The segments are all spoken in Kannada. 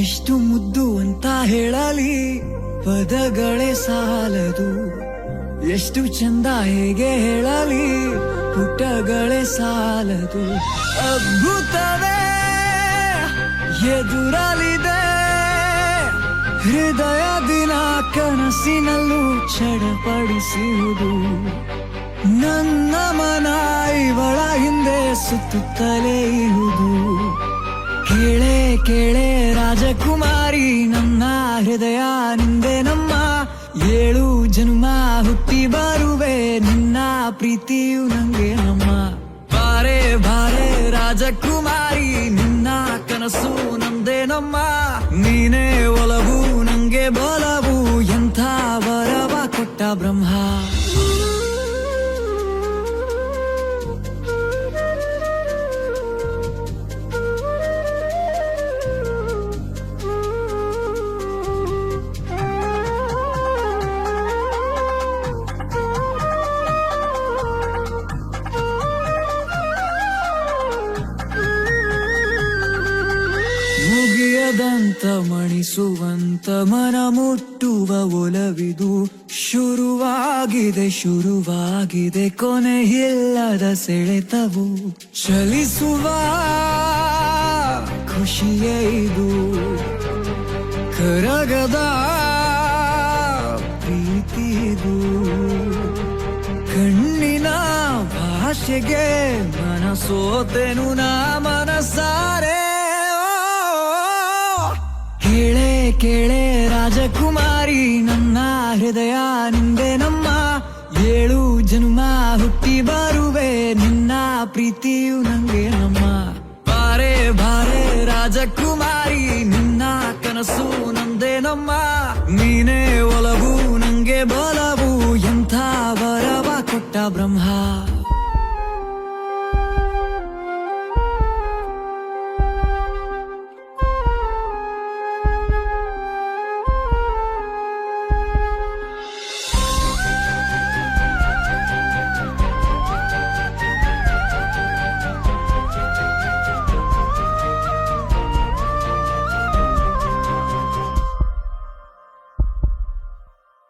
ಎಷ್ಟು ಮುದ್ದು ಅಂತ ಹೇಳಲಿ ಪದಗಳೇ ಸಾಲದು, ಎಷ್ಟು ಚಂದ ಹೇಗೆ ಹೇಳಲಿ ಪುಟಗಳೇ ಸಾಲದು. ಅದ್ಭುತವೇ ಎದುರಲಿದೆ ಹೃದಯ ದಿನ ಕನಸಿನಲ್ಲೂ ಚಡಪಡಿಸುವುದು. ನನ್ನ ಮನ ಇವಳ ಹಿಂದೆ ಸುತ್ತುತ್ತಲೇ ಇರುವುದು. ಕೇಳೆ ಕೇಳೆ ರಾಜಕುಮಾರಿ, ನನ್ನ ಹೃದಯ ನಿಂದೆ ನಮ್ಮ, 7 ಜನ್ಮ ಹುಟ್ಟಿ ಬರುವೆ ನಿನ್ನ ಪ್ರೀತಿಯು ನಂಗೆ ನಮ್ಮ. ಬಾರೆ ಬಾರೆ ರಾಜಕುಮಾರಿ, ನಿನ್ನ ಕನಸು ನಂದೇ ನಮ್ಮ, ನೀನೇ ಒಲವು ನಂಗೆ ಬಲವು, ಎಂಥ ವರವ ಕೊಟ್ಟ ಬ್ರಹ್ಮ. ಮುಗಿಯದಂತ ಮಣಿಸುವಂತ ಮನ ಮುಟ್ಟುವ ಒಲವಿದು. ಶುರುವಾಗಿದೆ ಶುರುವಾಗಿದೆ ಕೊನೆಯಿಲ್ಲದ ಸೆಳೆತವು. ಚಲಿಸುವ ಖುಷಿಯೇ ಇದು, ಕರಗದ ಪ್ರೀತಿದು. ಕಣ್ಣಿನ ಭಾಷೆಗೆ ಮನಸೋತೆನು ನಾ ಮನಸಾರೆ. ಕೇಳೆ ಕೇಳೆ ರಾಜಕುಮಾರಿ, ನನ್ನ ಹೃದಯ ನಿಂದೆ ನಮ್ಮ, 7 ಜನ್ಮ ಹುಟ್ಟಿ ಬರುವೆ ನಿನ್ನ ಪ್ರೀತಿಯು ನಂಗೆ ನಮ್ಮ. ಬಾರೆ ಬಾರೆ ರಾಜಕುಮಾರಿ, ನಿನ್ನ ಕನಸು ನಂದೇ ನಮ್ಮ, ನೀನೇ ಒಲವು ನಂಗೆ ಬಲವು, ಎಂಥ ವರವ ಕೊಟ್ಟ ಬ್ರಹ್ಮ.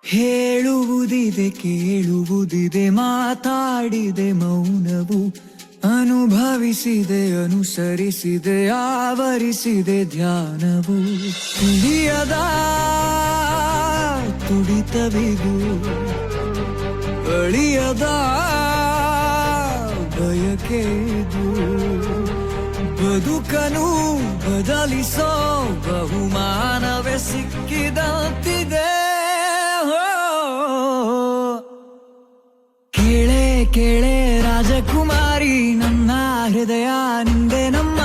ಹೇಳುವುದಿದೆ ಕೇಳುವುದಿದೆ ಮಾತಾಡಿದೆ ಮೌನವು. ಅನುಭವಿಸಿದೆ ಅನುಸರಿಸಿದೆ ಆವರಿಸಿದೆ ಧ್ಯಾನವು. ತಿಳಿಯದ ತುಡಿತವಿದು, ಅಳಿಯದ ಬಯಕೆದು. ಬದುಕನು ಬದಲಿಸೋ ಬಹುಮಾನವೇ ಸಿಕ್ಕಿದಂತಿದೆ. ಕೇಳೆ ಕೇಳೆ ರಾಜಕುಮಾರಿ, ನನ್ನ ಹೃದಯ ನಿಂದೆ ನಮ್ಮ,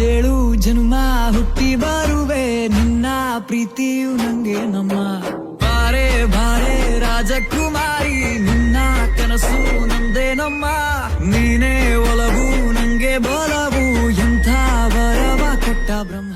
7 ಜನ್ಮ ಹುಟ್ಟಿ ಬರುವೆ ನಿನ್ನ ಪ್ರೀತಿಯು ನಂಗೆ ನಮ್ಮ. ಬಾರೆ ಬಾರೆ ರಾಜಕುಮಾರಿ, ನಿನ್ನ ಕನಸು ನಂದೇ ನಮ್ಮ, ನೀನೇ ಒಲವು ನಂಗೆ ಬಲವು, ಎಂಥ ವರವ ಕೊಟ್ಟ ಬ್ರಹ್ಮ.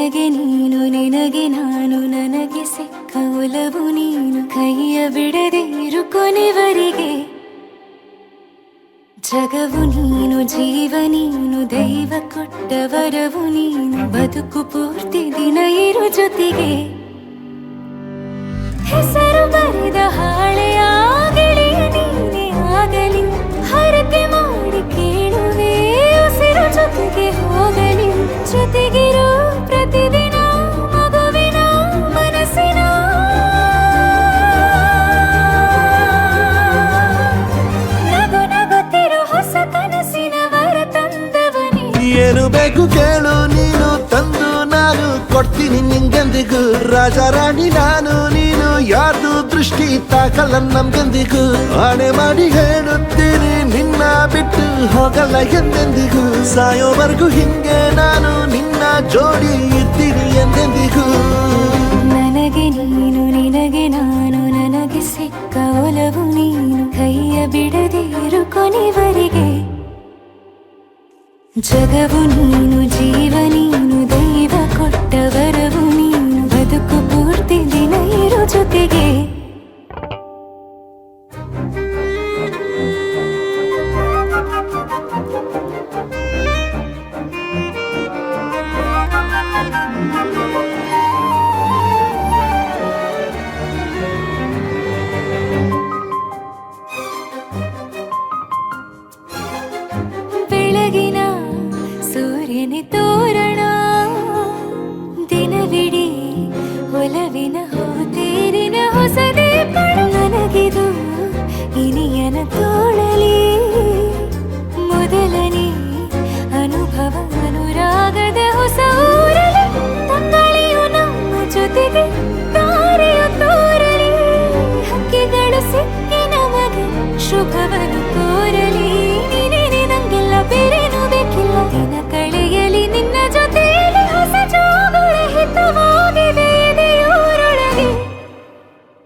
ನನಗೆ ನೀನು ನಿನಗೆ ನಾನು ನನಗೆ ಸಿಕ್ಕ ಒಲವು ನೀನು ಕೈಯ ಬಿಡದೆ ಇರು ಕೊನೆವರೆಗೆ ಜಗವು ನೀನು ಜೀವ ನೀನು ದೈವ ಕೊಟ್ಟ ವರವು ನೀನು ಬದುಕು ಪೂರ್ತಿ ದಿನ ಇರು ಜೊತೆಗೆ ಹೆಸರು ಬರೆದ ಹಾಳೆಯ ಗೆಳೆಯ ನೀನೇ ಆಗಲಿ ಹರಕೆ ಮಾಡಿ ಕೇಳುವೆ ಉಸಿರು ಜೊತೆಗೆ ಹೋಗಲಿ ಜೊತೆಗಿರೋ ಪ್ರತಿದಿನ ಮಗುವಿನ ಮನಸ್ಸಿನ ನಗು ನಗುತ್ತಿರೋ ಹೊಸ ಕನಸಿನ ವರ ತಂದವನೇ ಏನು ಬೇಕು ಕೇಳು ನೀನು ತಂದು ನಾನು ಕೊಡ್ತೀನಿ ನಿಂಗೆಂದಿಗೂ ರಾಜ ರಾಣಿ ನಾನು ನೀನು ಯಾರ್ದು ದೃಷ್ಟಿ ತಾಕಲ್ಲ ನಮ್ಗೆಂದಿಗೂ ಆಣೆ ಮಾಡಿ ಹೇಳುತ್ತೀನಿ ನಿನ್ನ ಬಿಟ್ಟು ಹೋಗಲ್ಲ ಎಂದೆಂದಿಗೂ ಸಾಯೋವರೆಗೂ ಹಿಂಗೆ ನಾನು ನಿನ್ನ ಜೋಡಿ ಇದ್ದೀನಿ ಎಂದೆಂದಿಗೂ ನನಗೆ ನೀನು ನಿನಗೆ ನಾನು ನನಗೆ ಸಿಕ್ಕ ಒಲವು ನೀನು ಕೈಯ ಬಿಡದೆ ಇರು ಕೊನೆವರೆಗೆ ಜಗವು ನೀನು ಜೀವ ನೀನು ದೈವ ಕೊಟ್ಟ ವರವು ನೀನು ಬದುಕು ಪೂರ್ತಿ ದಿನ ಇರು ಜೊತೆಗೆ ಬೆಳಗಿನ ಸೂರ್ಯನ ತೋರಣ ದಿನವಿಡೀ ಒಲವಿನ ಹೋತೇರಿನ ಹೊಸದೇ ಪಡ ನನಗಿದು ಇನಿಯನ ತೋಳಲಿ ಮೊದಲನೇ ಅನುಭವ ಅನುರಾಗದ ಹೊಸ ಊರಲಿ ತಂಗಳಿಯು ನಮ್ಮ ಜೊತೆಗೆ ತಾರೆಯು ತೋರಲಿ ಹಕ್ಕಿಗಳು ಸಿಕ್ಕಿ ನಮಗೆ ಶುಭವನ್ನು ಕೋರಲಿ ನೀನೇ ನಂಗೆಲ್ಲ ಬೇರೇನು ಬೇಕಿಲ್ಲ ದಿನ ಕಳೆಯಲಿ ನಿನ್ನ ಜೊತೆಯಲ್ಲಿ ಹೊಸ ಜೋಗುಳ ಹಿತವಾಗಿದೆ ಎದೆಯೂರೊಳಗೆ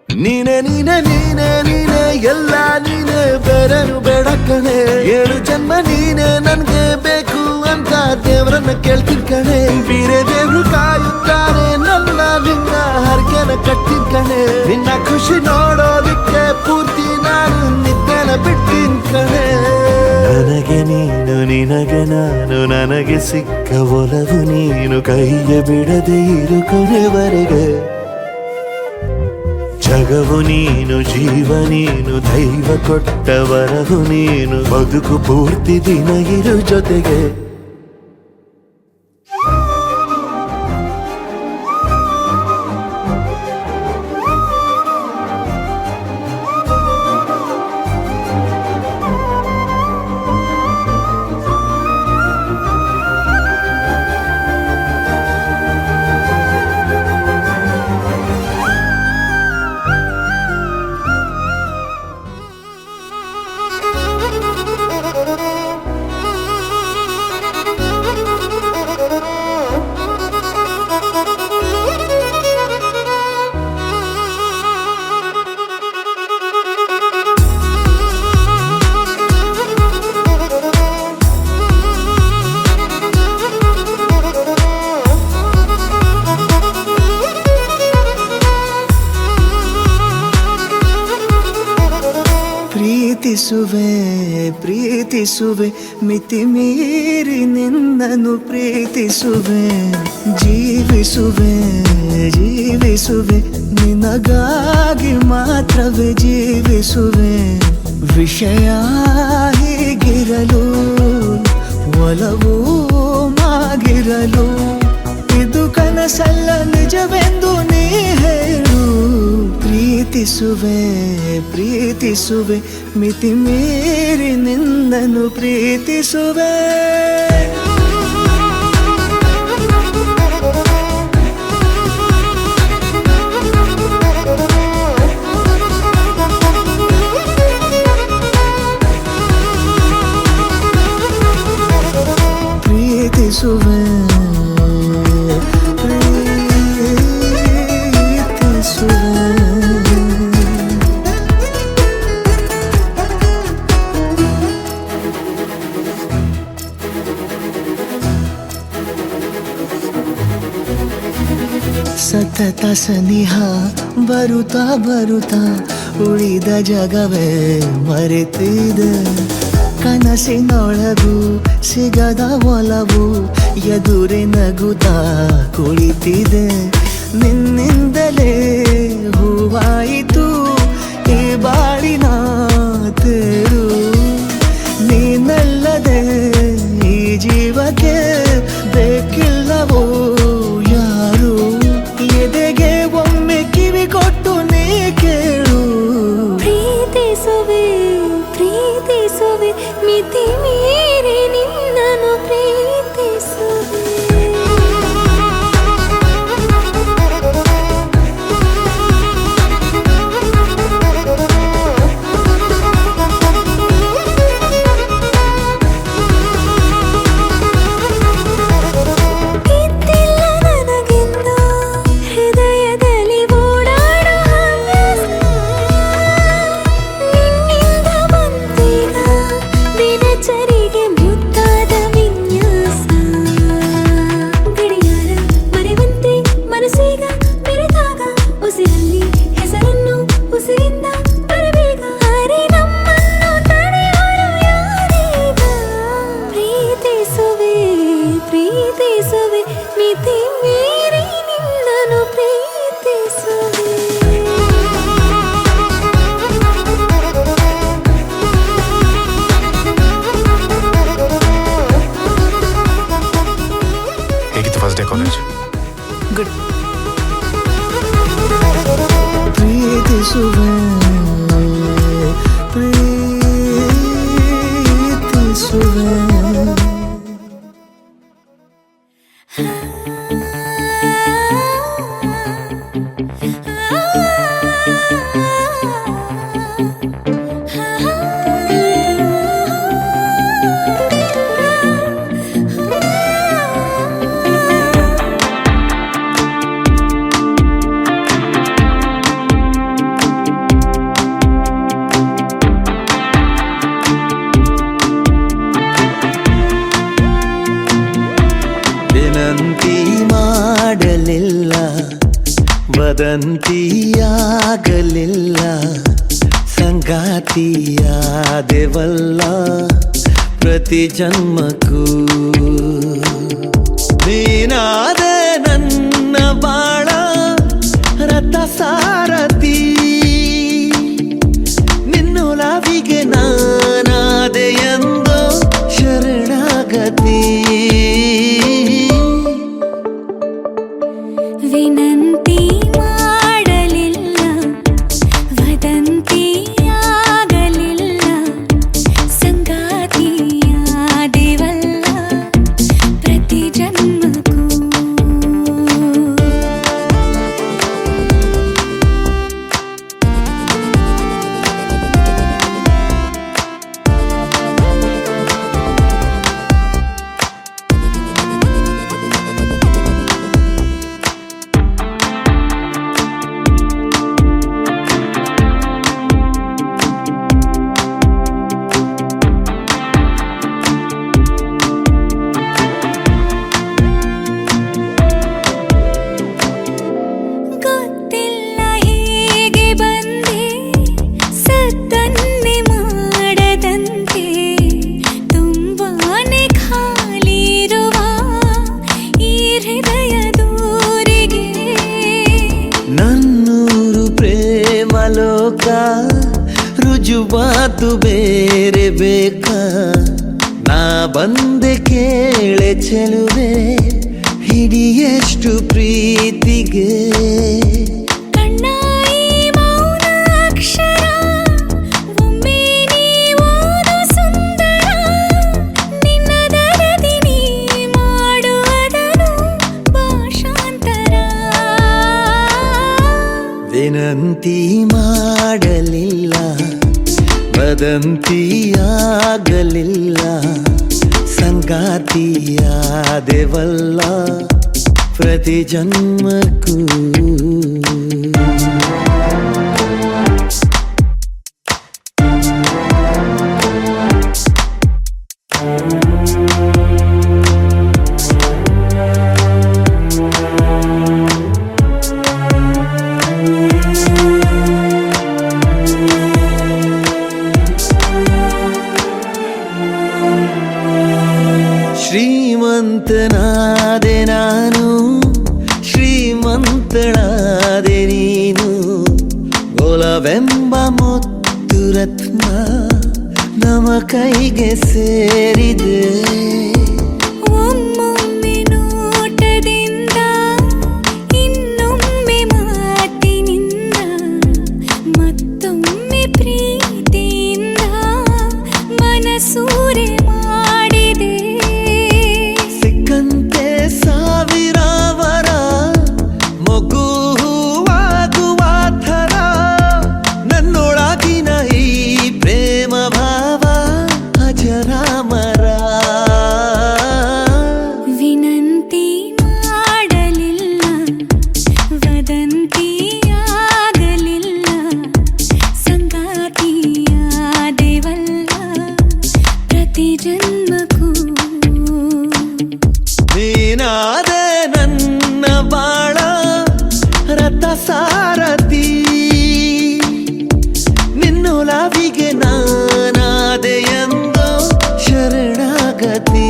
ನೀನೆ ನೀನೆ ನೀನೆ ನೀನೆ ಎಲ್ಲ ನೀನೆ ಬೇರೆನು ಬೇಡ ಕಣೆ 7 ಜನ್ಮ ನೀನೆ ನನ್ಗೆ ಬೇಕು ಅಂತ ದೇವರನ್ನ ಕೇಳ್ತೀನಿ ಕಣೆ ಬೀರೆ ದೇವ್ರು ಕಾಯುತ್ತಾರೆ ನನ್ನ ನಿನ್ನ ಹರಕೆನ ಕಟ್ಟಿನ ಕಣೆ ನಿನ್ನ ಖುಷಿ ನೋಡೋದಿಕ್ಕೆ ಪೂರ್ತಿ ನಾನು ನಿದ್ದೆನ ಬಿಟ್ಟಿನ ಕಣೆ ನನಗೆ ನೀನು ನಿನಗೆ ನಾನು ನನಗೆ ಸಿಕ್ಕ ಒಲವು ನೀನು ಕೈಯ ಬಿಡದೆ ಇರು ಕೊನೆವರೆಗೆ ಜಗವು ನೀನು ಜೀವ ನೀನು ದೈವ ಕೊಟ್ಟ ವರವು ನೀನು ಬದುಕು ಪೂರ್ತಿ ದಿನ ಇರು ಜೊತೆಗೆ ಪ್ರೀತಿಸುವೆ ಪ್ರೀತಿಸುವೆ ಮಿತಿ ಮೀರಿ ನಿನ್ನನ್ನು ಪ್ರೀತಿಸುವೆ ಜೀವಿಸುವೆ ಜೀವಿಸುವೆ ನಿನಗಾಗಿ ಮಾತ್ರವೇ ಜೀವಿಸುವೆ ವಿಷಯ ಹೀಗಿರಲು ಒಲವು ಮಾಗಿರಲು ಇದು ಕನಸಲ್ಲ ನಿಜವೆಂದು ನೀ ಹೇಳು ಪ್ರೀತಿಸುವೆ ಪ್ರೀತಿಸುವೆ ಮಿತಿ ಮೀರಿ ನಿನ್ನನ್ನು ಪ್ರೀತಿಸುವೆ ಪ್ರೀತಿಸುವೆ ಪ್ರೀತಿಸುವೆ ಸತತ ಸನಿಹ ಬರುತ್ತಾ ಬರುತ್ತಾ ಉಳಿದ ಜಗವೇ ಮರೆತಿದೆ. ಕನಸಿನೊಳಗೂ ಸಿಗದ ಒಲವು ಎದುರೆ ನಗುತ್ತಾ ಕುಳಿತಿದೆ. ನಿನ್ನಿಂದಲೇ ಹೂವಾಯಿತು ಈ ಬಾಳಿನ ತೇರು. ನೀನಲ್ಲದೆ ಈ ಜೀವಕ್ಕೆ ಬೇಕಿಲ್ಲವೋ ಯಾರು. ಎದೆಗೆ ಒಮ್ಮೆ ಕಿವಿ ಕೊಟ್ಟು ನೀ ಕೇಳು. ಪ್ರೀತಿಸುವೆ ಪ್ರೀತಿಸುವೆ ಮಿತಿ ಮೀರಿ ನಿನ್ನನ್ನು ಪ್ರೀತಿಸುವೆ. ಪ್ರೀತಿಸುವೆ ಮಿತಿ ಮೀರಿ ನಿನ್ನನ್ನು ಪ್ರೀತಿಸುವೆ. ಹೇಗಿತ್ತು ಫಸ್ಟ್ ಡೇ ಕಾಲೇಜ್? ಗುಡ್. ಪ್ರೀತಿಸುವೆ ಪ್ರೀತಿಸುವೆ. ವಿನಂತಿ ಮಾಡಲಿಲ್ಲ, ವದಂತಿಯಾಗಲಿಲ್ಲ, ಸಂಗಾತಿಯಾದೆವಲ್ಲ ಪ್ರತಿ ಜನ್ಮಕ್ಕೂ. ನೀನಾದೆ ನನ್ನ ಬಾಳ ರಥ ಸಾರಥಿ, ನಿನ್ನೊಲವಿಗೆ ನಾನಾದೆ ಎಂದು ಶರಣಾಗತಿ. ವಿನಂತಿ ಮಾಡಲಿಲ್ಲ, ವದಂತಿಯಾಗಲಿಲ್ಲ, ಸಂಗಾತಿಯಾದೆವಲ್ಲ ಪ್ರತಿ ಜನ್ಮಕ್ಕೂ. ಲೋಕ ರುಜುವಾತು ಬೇರೆ ಬೇಕಾ? ನಾ ಬಂದೆ ಕೇಳೆ ಚೆಲುವೆ ಹಿಡಿಯಷ್ಟು ಪ್ರೀತಿಗೆ. ವಿನಂತಿ ಮಾಡಲಿಲ್ಲ, ವದಂತಿಯಾಗಲಿಲ್ಲ, ಸಂಗಾತಿಯಾದೆವಲ್ಲ ಪ್ರತಿ ಜನ್ಮಕ್ಕೂ. ರತ್ನ ನಮ್ಮ ಕೈಗೆ ಸೇರಿದೆ. ಒಮ್ಮೊಮ್ಮೆ ನೋಟದಿಂದ ಇನ್ನೊಮ್ಮೆ ಮಾತಿನಿಂದ ಮತ್ತೊಮ್ಮೆ ಪ್ರೀತಿಯಿಂದ ಮನಸೂರೆ ಮಾಡಿದೆ. ಸಿಕ್ಕಂತೆ ಸಾವಿರ ವರ ಮೊಗ್ಗು ಹೂವಾಗುವ ಥರ ನನ್ನೊಳಗಿನ ಈ ಪ್ರೇಮ ಭಾವ ಅಜರಾಮರ. ವಿನಂತಿ ಮಾಡಲಿಲ್ಲ, ವದಂತಿಯಾಗಲಿಲ್ಲ, ಸಂಗಾತಿಯಾದೆವಲ್ಲ ಪ್ರತಿ ಜನ್ಮಕ್ಕೂ. ನೀನಾದೆ ನನ್ನ ಬಾಳ ರಥ ಸಾರಥಿ, ನಿನ್ನೊಲವಿಗೆ ನಾನಾದೆ ಎಂದು ಶರಣಾಗತಿ.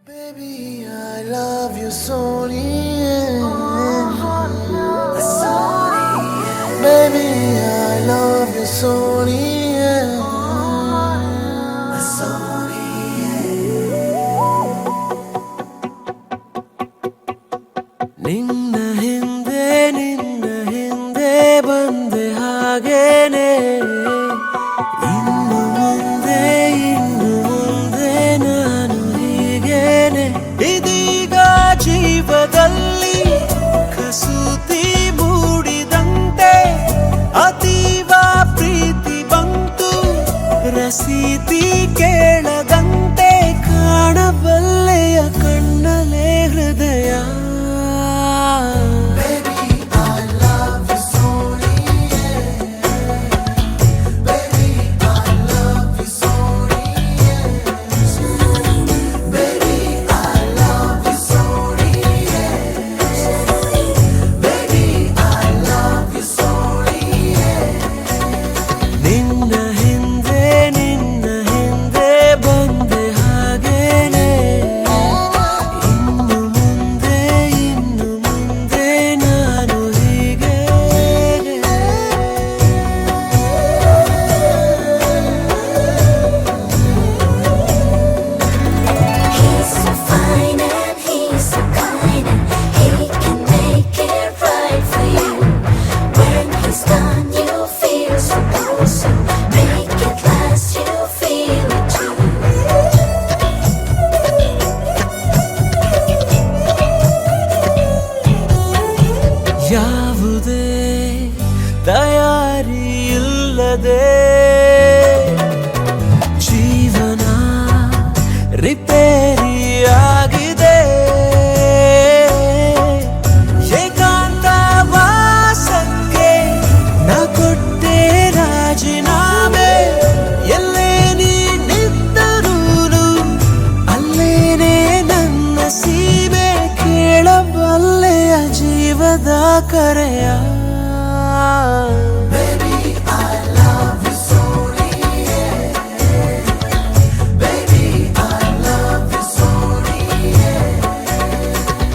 Baby, I love you, Sonia. Baby, I love you, Sonia. ನಿನ್ನ ಹಿಂದೆ ಬಂದೆ ಹಾಗೇನೆ. ಇನ್ನು ಮುಂದೆ ನಾನು ಹೀಗೇನೆ. ಇದೀಗ ಜೀವದಲ್ಲಿ ಕಸೂತಿ ಮೂಡಿದಂತೆ ಅತೀವ ಪ್ರೀತಿ ಬಂತು. ರಸೀತಿ ಕೇಳದಂತೆ ಕಾಣಬಲ್ಲೆಯ ಕಣ್ಣಲೆ ಹೃದಯ. ನಿನ್ನ ಹಿಂದೆ ಬಂದೆ ಹಾಗೇನೆ. ಇನ್ನು ಮುಂದೆ ನಾನು ಹೀಗೇನೆ. He's so fine and he's so kind and he can make it right for you. When he's gone you feel so lonesome, make it last you feel it too. ಯಾವುದೇ ತಯಾರಿ ಇಲ್ಲದೆ ಜೀವನ ರಿಪೇರಿಯಾಗಿದೆ. ಏಕಾಂತ ವಾಸಕ್ಕೆ ನಾ ಕೊಟ್ಟೆ ರಾಜೀನಾಮೆ. ಎಲ್ಲೇ ನೀನಿದ್ದರೂ ಅಲ್ಲೇನೆ ನನ್ನ ಸೀಮೆ. ಕೇಳಬಲ್ಲೆಯ ಜೀವದ ಕರೆಯ.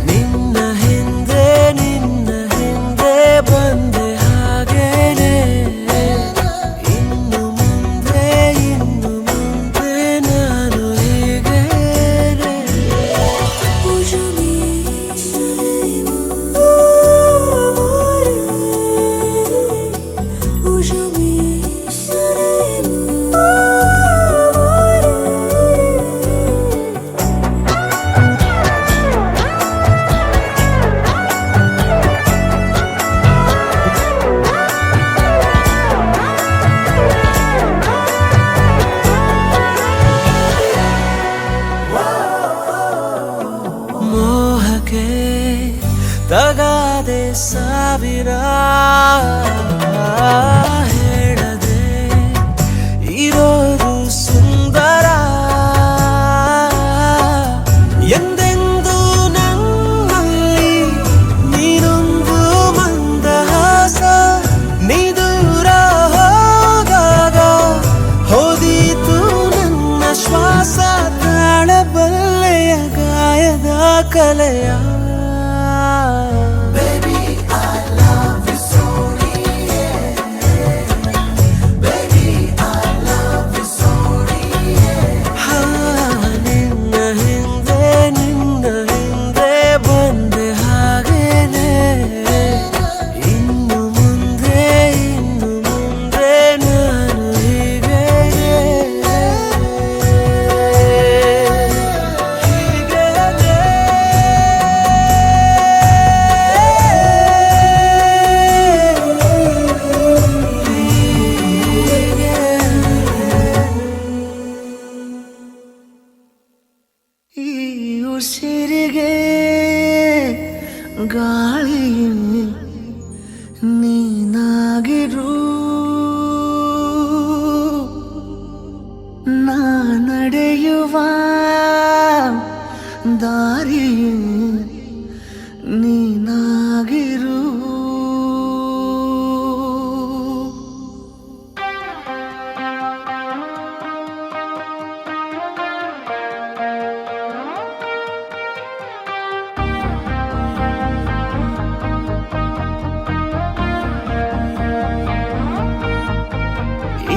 ನಿನ್ನ ಹಿಂದೆ ಬಂದೆ ಹಾಗೇನೆ. ಇನ್ನು ಮುಂದೆ ನಾನು ಹೀಗೇನೆ. ಮೋಹಕ್ಕೆ ತಗಾದೆ ಸಾವಿರ ಹೇಳದೆ ಇರೋದು ಸುಂದರ. ಎಂದೆಂದು ನನ್ನಲ್ಲಿ ನೀನೊಂದು ಮಂದಹಾಸ. ಮಳೆಯ Baby, I love you Sonia. Baby, I love you Sonia. ನಿನ್ನ ಹಿಂದೆ ಬಂದೆ ಹಾಗೇನೆ ಇನ್ನು ಮುಂದೆ ನಾನು ಹೀಗೆ ಈ ಉಸಿರಿಗೆ ಗಾಳಿ ನೀನಾಗಿರು ನಾ ನಡೆಯುವ ದಾರಿ ನೀನಾಗಿರು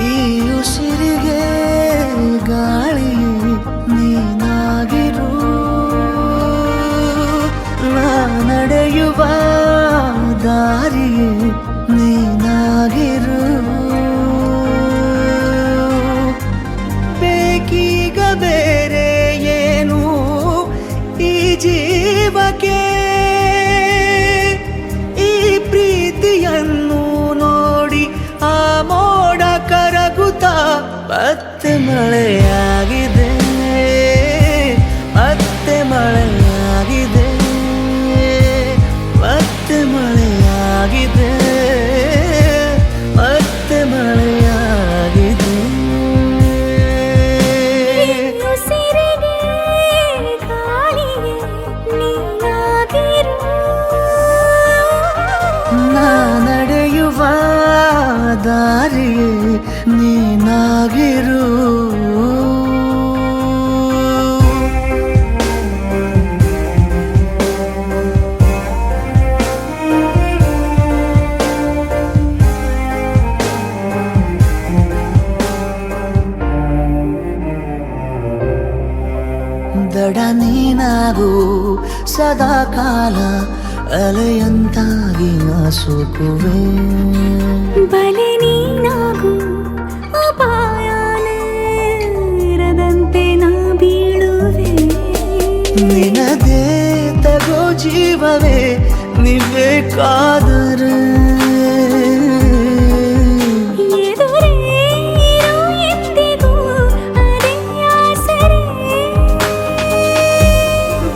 ಈ ಉಸಿರಿಗೆ ಗಾಳಿ ನೀನಾಗಿರು ನಾ ನಡೆಯುವ ದಾರಿ ನೀನಾಗಿರು ಬೇಕೀಗ ಬೇರೆ ಏನು ಈ ಜೀವಕ್ಕೆ ಈ ಪ್ರೀತಿಯನ್ನು ನೋಡಿ ಆ ಮೋಡ ಕರಗುತ್ತಾ ಮತ್ತೆ ಮಳೆಯಾಗಿದೆ ಮತ್ತೆ ಮಳೆಯಾಗಿದೆ ಮತ್ತೆ ಮಳೆಯಾಗಿದೆ ಮತ್ತೆ ಮಳೆಯಾಗಿದೆ ಉಸಿರಿಗೆ ಗಾಳಿಗೆ ನೀನಾಗಿರು ನಾ ನಡೆಯುವ ದಾರಿ ನೀನಾಗಿರು ದಡ ನೀನಾಗು ಸದಾ ಕಾಲ ಅಲೆಯಂತಾಗಿ ನಾ ಸೋಕುವೆ ಬಲೆ ನೀನಾಗು ಅಪಾಯನೇ ಇರದಂತೆ ನಾ ಬೀಳುವೆ ನಿನದೇ ತಗೋ ಜೀವವೇ ನಿಬೇಕಾದರೆ ಎದುರೇ ಇರು ಎಂದಿಗೂ ಅದೇ ಆಸರೆ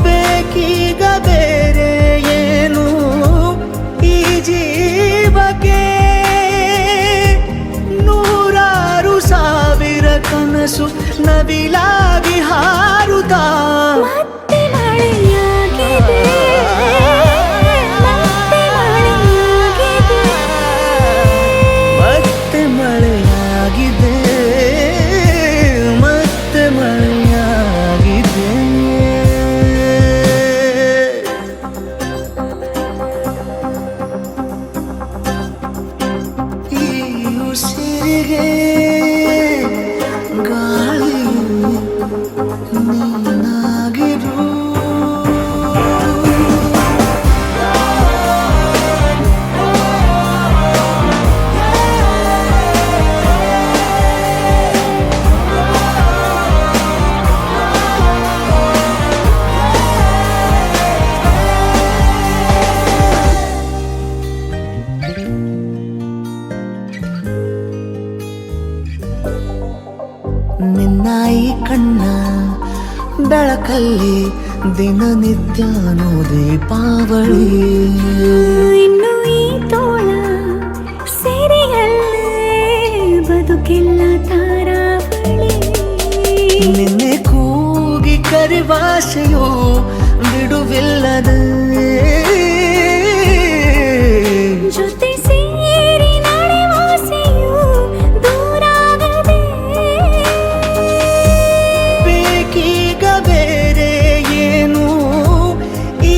ಬೇಕೀಗ ಬೇರೆ ಏನು ಈ ಜೀವಕ್ಕೆ ನೂರಾರು ಸಾವಿರ ಕನಸು ನವಿಲಾಗಿ ಹಾರುತ್ತಾ ಮತ್ತೆ ಮಳೆಯಾಗಿದೆ ಮತ್ತೆ ಮಳೆಯಾಗಿದೆ ಮತ್ತೆ ಮಳೆಯಾಗಿದೆ ಮತ್ತೆ ಮಳೆಯಾಗಿದೆ ಈ ಉಸಿರಿಗೆ ಗಾಳಿ ನೀನಾಗಿರು ನಿನ್ನ ಈ ಕಣ್ಣ ಬೆಳಕಲ್ಲಿ ದಿನನಿತ್ಯನೂ ದೀಪಾವಳಿ ಇನ್ನು ಈ ತೋಳ ಸೆರೆಯಲ್ಲೇ ಬದುಕೆಲ್ಲ ತಾರಾವಳಿ ನಿನ್ನೆ ಕೂಗಿ ಕರಿವಾಸೆಯು ಬಿಡುವಿಲ್ಲದೆ ಜೊತೆ ಸೇರಿ ನಡೆವಾಸೆಯು ದೂರಾಗದೆ ಬೇಕೀಗ ಬೇರೆ ಏನು ಈ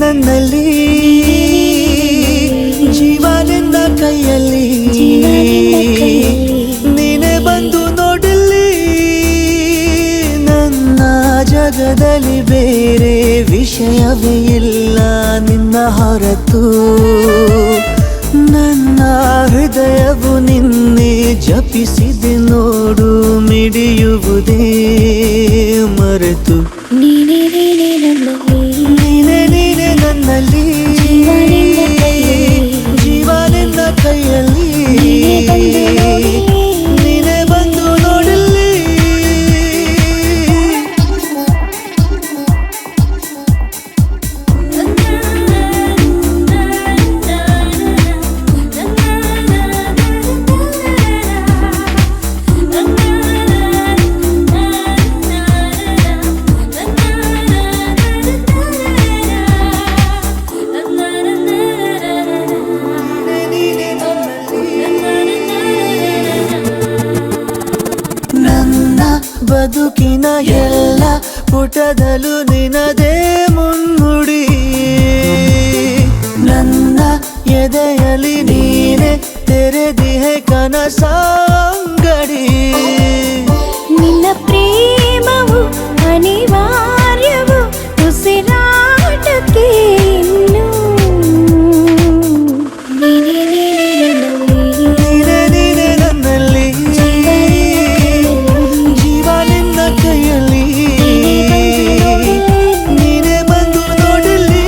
ನನ್ನಲ್ಲಿ ಜೀವ ನಿನ್ನ ಕೈಯಲ್ಲಿ ನೀನೆ ಬಂದು ನೋಡಲಿ ನನ್ನ ಜಗದಲ್ಲಿ ಬೇರೆ ವಿಷಯವೇ ಇಲ್ಲ ನಿನ್ನ ಹೊರತು ನನ್ನ ಹೃದಯವು ನಿನ್ನೆ ಜಪಿಸಿದೆ ನೋಡು ಮಿಡಿಯುವುದೇ ಮರೆತು ನೀನೇ ನನ್ನಲ್ಲಿ ನೀನೆ ನನ್ನಲ್ಲಿ ಜೀವ ನಿನ್ನ ಕೈಯಲ್ಲಿ ನೀನೆ ಬಂದು ನೋಡಲಿ ನನ್ನ ಬದುಕಿನ ಎಲ್ಲ ಪುಟದಲ್ಲೂ ನಿನದೇ ಮುನ್ನುಡಿ ನನ್ನ ಎದೆಯಲ್ಲಿ ನೀನೆ ತೆರೆದಿಹೆ ಕನಸಾಂಗಡಿ ನಿನ್ನ ಪ್ರೇಮವು ಅನಿವಾರ್ಯವು ಉಸಿರಾಟಕ್ಕೆ ಇನ್ನು ನೀನೆ ನನ್ನಲ್ಲಿ ಜೀವ ನಿನ್ನ ಕೈಯಲ್ಲಿ ನೀನೆ ಬಂದು ನೋಡಲಿ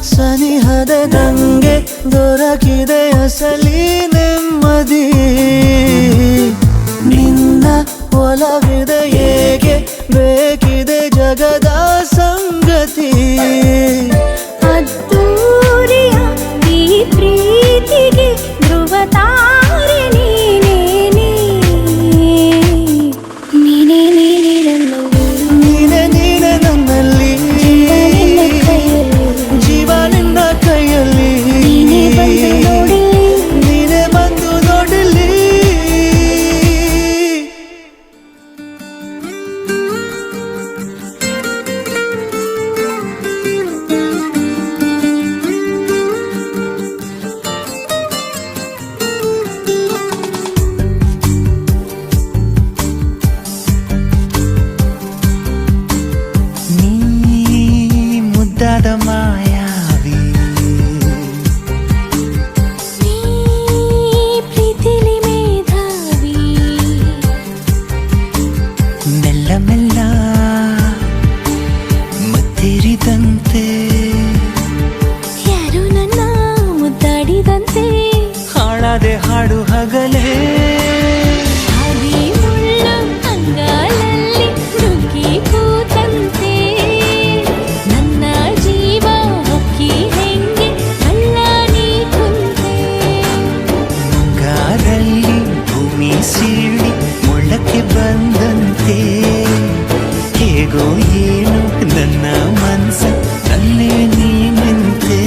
ಸನಿಹದ ನಂಗೆ ದೊರಕಿದೆ ಅಸಲಿ ನೆಮ್ಮದಿ ನಿನ್ನ ಒಲವಿದೆ ಹೇಗೆ ಬೇಕಿದೆ ಜಗದ ಸಂಗತಿ ಅದ್ದೂರಿಯ ಈ ಪ್ರೀತಿಗೆ ಧ್ರುವ ತಾರೆ ನೀನೇ ನನ್ನಲ್ಲಿ ಜೀವ ನಿನ್ನ ಕೈಯಲ್ಲಿ ನೀನೆ ಬಂದು ನೋಡಲಿ ನೀ ಮುದ್ದಾದ ಮಾಯಾವಿ ನೀ ಪ್ರೀತಿಲಿ ಮೇಧಾವಿ ಮೆಲ್ಲ ಮೆಲ್ಲ ಮುತ್ತಿರಿದಂತೆ ಯಾರು ನನ್ನ ಮುದ್ದಾಡಿದಂತೆ ಹಾಡದೆ ಹಾಡು ಹಗಲೇ ಹಾದಿ ಮುಳ್ಳು ಅಂಗಾಲಲ್ಲಿ ನುಗ್ಗಿ ಕೂತಂತೆ ನನ್ನ ಜೀವ ಹೊಕ್ಕಿ ಹೆಂಗೆ ಅಲ್ಲ ನೀ ಕುಂತೆ ಮುಂಗಾರಲ್ಲಿ ಭೂಮಿ ಸೀಳಿ ಮೊಳಕ್ಕೆ ಬಂದಂತೆ ಹೇಗೋ ಏನು ನನ್ನ ಮನಸ್ಸ ಅಲ್ಲೇ ನೀ ನಿಂತೆ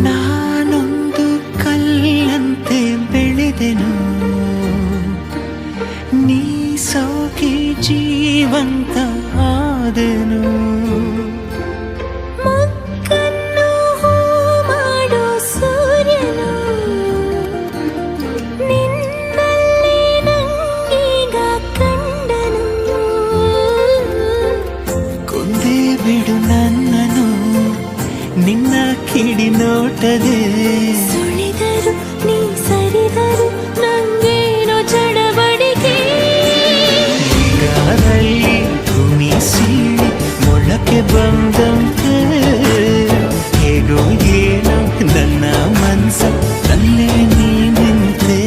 ನಾನೊಂದು ಮುಟ್ಟದೆ ಸುಳಿದರು ನೀ ಸರಿದರು ನಂಗೇನೋ ಚಡಬಡಿಕೆ ಈಗಾಗಲಿ ಭೂಮಿ ಸೀಳಿ ಮೊಳಕೆ ಬಂದಂತೆ ಹೇಗೋ ಏನೋ ನನ್ನ ಮನಸ್ಸ ತಲ್ಲೇ ನೀನಂತೆ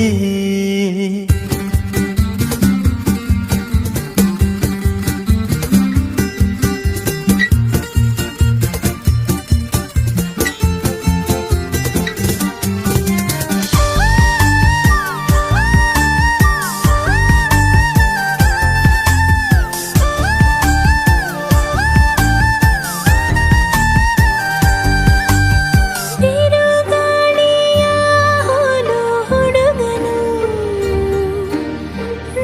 ಬಿರುಗಾಳಿಯ ಹೋಲು ಹುಡುಗನು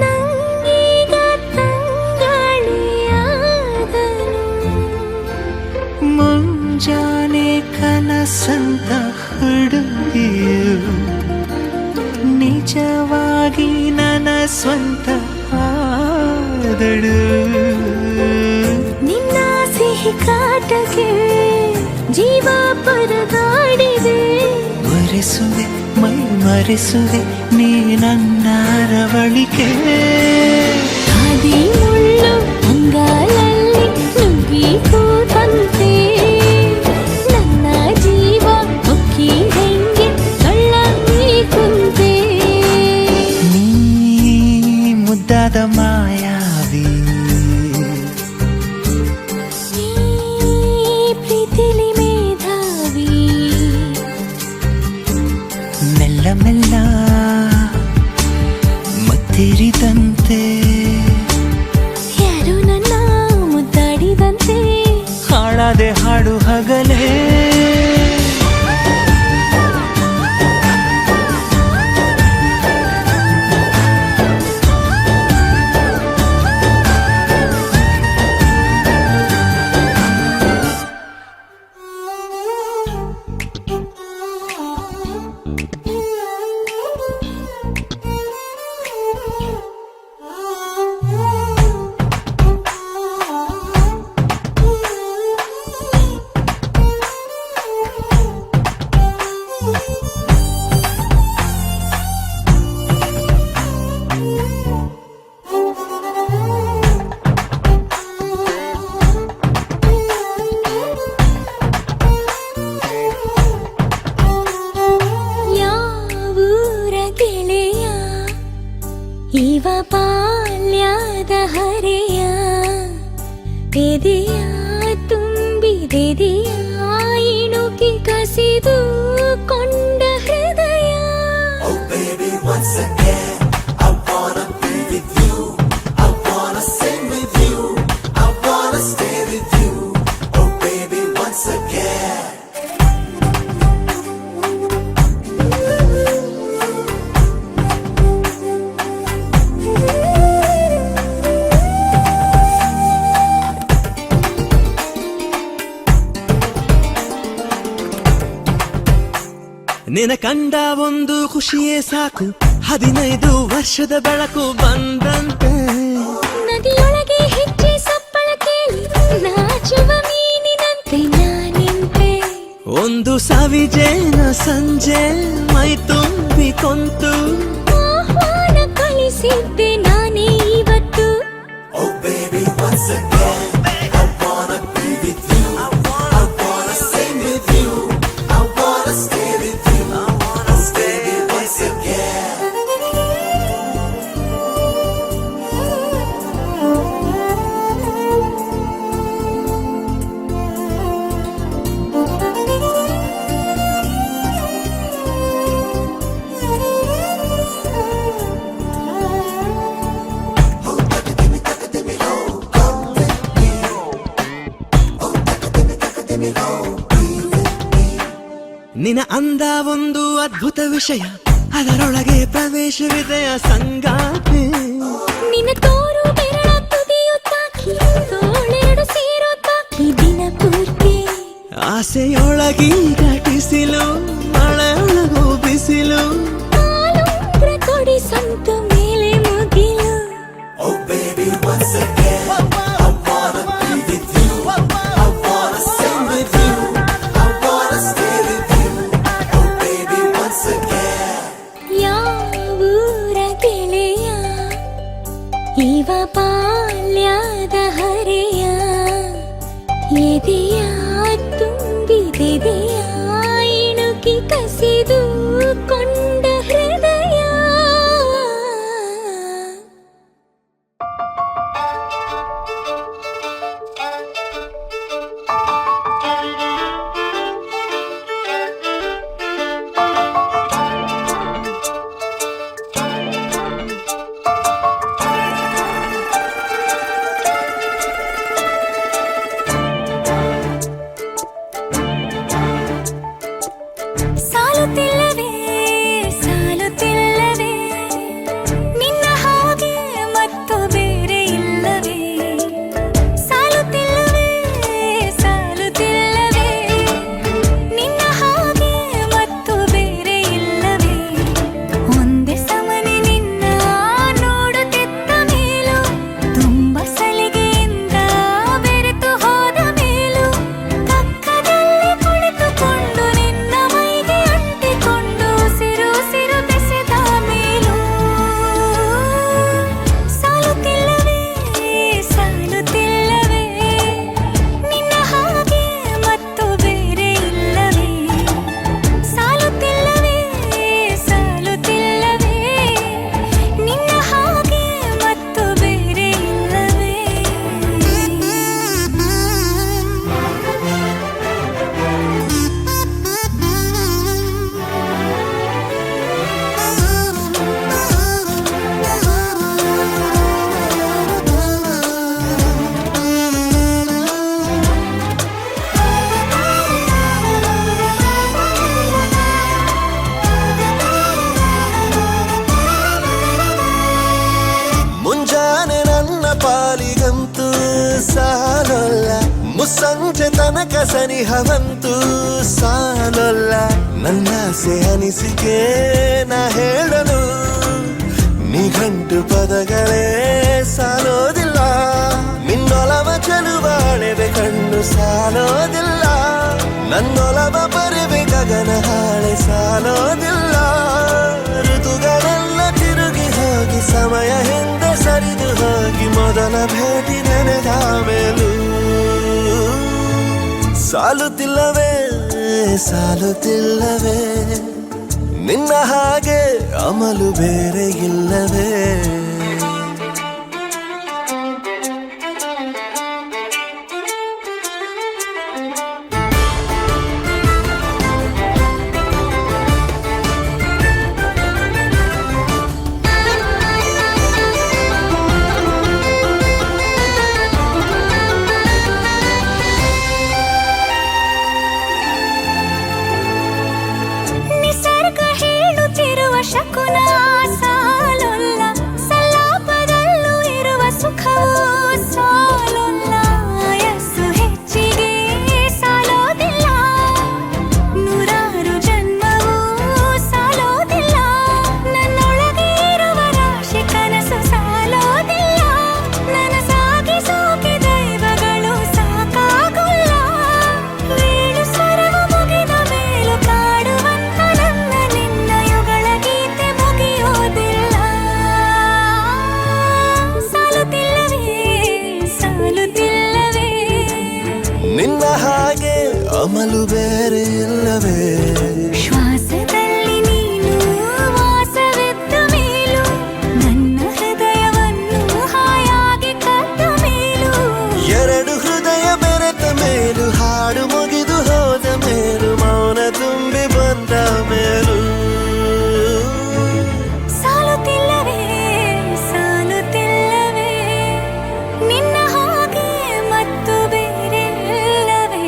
ನಂಗೀಗ ತಂಗಾಳಿಯಾದನು ಮುಂಜಾನೆ ಕನಸಂತ ಹುಡುಗಿಯು ನಿಜವಾಗಿ ನನ್ನ ಸ್ವಂತ ಆದಳು ನಿನ್ನ ಸಿಹಿ ಕಾಟಕ್ಕೆ ಜೀವ ಪರದಾಡಿದೆ ಮರೆಸುವೆ ಮೈ ಮರೆಸುವೆ ನೀ ನನ್ನ ರವಳಿಕೆ ಹಾದಿ ಮುಳ್ಳು ಅಂಗಾಲಲ್ಲಿ ನುಗ್ಗಿ ಕೂತಂತೆ ನನ್ನ ಜೀವ ಹೊಕ್ಕಿ ಹೆಂಗೆ ಕಳ್ಳಂಗಿ ಕುಂತೆ ನೀ ಮುದ್ದಾದ ಮಾಯಾವಿ ಈ ಪ್ರೀತಿಲಿ ಮೇಧಾವಿ ಮೆಲ್ಲ ಮೆಲ್ಲ ಮತ್ತಿರಿದಂತೆ ಯಾರು ನನ್ನ ಮುದ್ದಾಡಿದಂತೆ ಹಾಳಾದೆ ಹಾಡು ಹಗಲೇ ಯಾವೂರ ಗೆಳೆಯ ಇವ ಬಾಲ್ಯದ ಹರೆಯ ಎದೆಯ ತುಂಬಿದೆದೆಯ ಇಣುಕಿ ಕಸಿದು ಕೊಂಡ ಹೃದಯ ನಿನ ಕಂಡ ಒಂದು ಖುಷಿಯೇ ಸಾಕು 15 ವರ್ಷದ ಬೆಳಕು ಬಂದಂತೆ ನದಿಯೊಳಗೆ ಹೆಜ್ಜೆ ಸಪ್ಪಳ ಕೇಳಿ ನಾಚುವ ಮೀನಿನಂತೆ ನಾನಿಂತೆ ಒಂದು ಸವಿಜೇನ ಸಂಜೆ ಮೈ ತುಂಬಿ ಕೊಂತು ಆಹ್ವಾನ ಕಳಿಸಿದ್ದೆ ನಾನೇ ಇವತ್ತು ನಿನ ಅಂದ ಒಂದು ಅದ್ಭುತ ವಿಷಯ ಅದರೊಳಗೆ ಪ್ರವೇಶವಿದೆಯ ಸಂಗಾತಿ ನಿನ್ನ ತೋರು ಬೆರಳ ತುದಿಯು ತಾಕಿ ತೋಳೆರಡು ಸೇರೋ ತಾಕಿ ದಿನ ಪೂರ್ತಿ ಆಸೆಯೊಳಗಿ ಘಟಿಸಿಲು ಮಳೆಯೊಳಗೂ ಬಿಸಿಲು ಕಾಲುಂಗ್ರ ಕೊಡಿ ಸಂತು ಮೇಲೆ ಮುಗಿಲು ಕಸಿದು ಕೊಂಡ ಹೃದಯ ಸಾಲುತ್ತಿಲ್ಲವೇ ಸಾಲುತ್ತಿಲ್ಲವೇ ನಿನ್ನ ಹಾಗೆ ಮತ್ತು ಬೇರೆ ಇಲ್ಲವೇ ಸಾಲುತ್ತಿಲ್ಲವೇ ಸಾಲುತ್ತಿಲ್ಲವೇ ನಿನ್ನ ಹಾಗೆ ಮತ್ತು ಬೇರೆ ಇಲ್ಲವೇ ಒಂದೇ ಸಮನೆ ನಿನ್ನ ನೋಡುತ್ತಿದ್ದ ಮೇಲೂ ತುಂಬ ಸಲಿಗೆಯಿಂದ ಬೆರೆತು ಹೋದ ಮೇಲೂ ಪಕ್ಕದಲ್ಲಿ ಕುಳಿತುಕೊಂಡು ನಿನ್ನ ಮೈಗೆ ಅಂಟಿಕೊಂಡು ಉಸಿರು ಬೆಸೆದ ಮೇಲೂ ಸಾಲುತ್ತಿಲ್ಲವೇ ಸಾಲುತ್ತಿಲ್ಲವೇ ನಿನ್ನ ಹಾಗೆ ಮತ್ತು ಬೇರೆ ಇಲ್ಲವೇ ಸಾಲುತ್ತಿಲ್ಲವೇ ಸಾಲುತ್ತಿಲ್ಲವೇ ನಿನ್ನ ಹಾಗೆ ಮತ್ತು ಬೇರೆ ಇಲ್ಲವೇ ಮುಂಜಾನೆ ನನ್ನ ಪಾಲಿಗಂತೂ ಸಾಲೊಲ್ಲ ಮುಸ್ಸಂಜೆ ತನಕ ಸನಿಹವಂತೂ ಸಾಲೊಲ್ಲ ನನ್ನಾಸೆ ಅನಿಸಿಕೆ ನಾ ಹೇಳಲು ನಿಘಂಟು ಪದಗಳೇ ಸಾಲೋದಿಲ್ಲ ನಿನ್ನೊಲವ ಚೆಲುವಾಳೆವೆ ಕಣ್ಣು ಸಾಲೋದಿಲ್ಲ ನನ್ನೊಲವ ಬರುವೆ ಗಗನ ಹಾಳೆ ಸಾಲೋದಿಲ್ಲ ಋತುಗಳೆಲ್ಲ ತಿರುಗಿ ಹೋಗಿ ಸಮಯ ಹಿಂದೆ ಸರಿದು ಹೋಗಿ ಮೊದಲ ಭೇಟಿ ನೆನೆದ ಮೇಲೂ ಸಾಲುತ್ತಿಲ್ಲವೇ ಸಾಲುತ್ತಿಲ್ಲವೇ ನಿನ್ನ ಹಾಗೆ ಅಮಲು ಬೇರೆ ಇಲ್ಲವೇ ನಿಸರ್ಗ ಹೇಳುತ್ತಿರುವ ಶಕುನ ಸಾಲೊಲ್ಲ ಸಲಾಪದಲ್ಲೂ ಇರುವ ಸುಖವೂ ಸಾಲೊಲ್ಲ ಯಸ್ಸು ಹೆಚ್ಚಿಗೆ ಸಾಲೋದಿಲ್ಲ ನೂರಾರು ಜನ್ಮವೂ ಸಾಲೋದಿಲ್ಲ ನನ್ನೊಳಗೆ ಇರುವ ರಾಶಿ ಕನಸು ಸಾಲೋದಿಲ್ಲ ನನಸಾಗಿ ಸೋಕೆ ದೈವಗಳು ಸಾಕಾಗುಲ್ಲ ವೇಳು ಸ್ವರವು ಮುಗಿದ ಮೇಲೂ ಕಾಡುವಂತ ನನ್ನ ನಿನ್ನ ಯುಗಳ ಗೀತೆ ಮುಗಿಯೋದಿಲ್ಲ ಸಾಲುತ್ತಿಲ್ಲವೇ ಸಾಲುತ್ತಿಲ್ಲವೇ ನಿನ್ನ ಹಾಗೆ ಅಮಲು ಬೇರೆ ಇಲ್ಲವೇ ಶ್ವಾಸದಲ್ಲಿ ನೀನು ವಾಸವಿದ್ದ ಮೇಲೂ ನನ್ನ ಹೃದಯವನ್ನು ಹಾಯಾಗಿ ಕದ್ದ ಮೇಲೂ ಎರಡು ಹೃದಯ ಬೆರೆತ ಮೇಲೂ ಹಾಡು ಮುಗಿದು ಹೋದ ಮೇಲೂ ಮೌನ ತುಂಬಿ ಬಂದ ಮೇಲೂ ಸಾಲುತ್ತಿಲ್ಲವೇ ಸಾಲುತ್ತಿಲ್ಲವೇ ನಿನ್ನ ಹಾಗೆ ಮತ್ತು ಬೇರೆ ಇಲ್ಲವೇ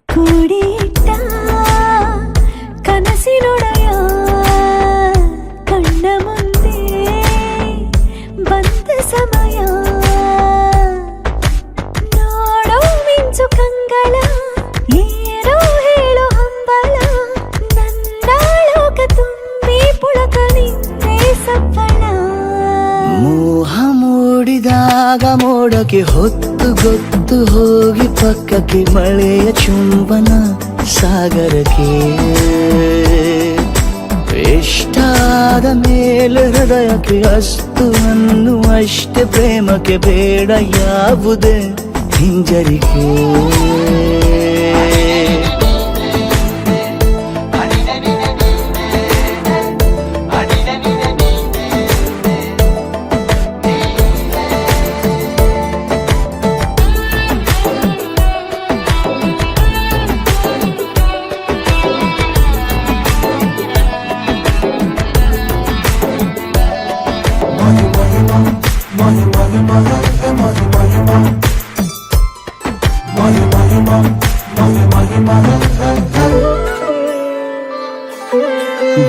ಕೂಡಿಟ್ಟ ಕನಸಿನೊಡೆಯ ಕಣ್ಣ ಮುಂದೆ ಬಂದ ಸಮಯ ನೋಡೋ ಮಿಂಚು ಕಂಗಳ ಏರೋ ಹೇಳು ಹಂಬಲ ಆಗ ಮೋಡಕ್ಕೆ ಹೊತ್ತು ಗೊತ್ತು ಹೋಗಿ ಪಕ್ಕಕ್ಕೆ ಮಳೆಯ ಚುಂಬನ ಸಾಗರಕ್ಕೆ ಇಷ್ಟಾದ ಮೇಲೆ ಹೃದಯಕ್ಕೆ ಅಸ್ತು ಅನ್ನುವಷ್ಟೇ ಪ್ರೇಮಕ್ಕೆ ಬೇಡ ಯಾವುದೇ ಹಿಂಜರಿಕೆ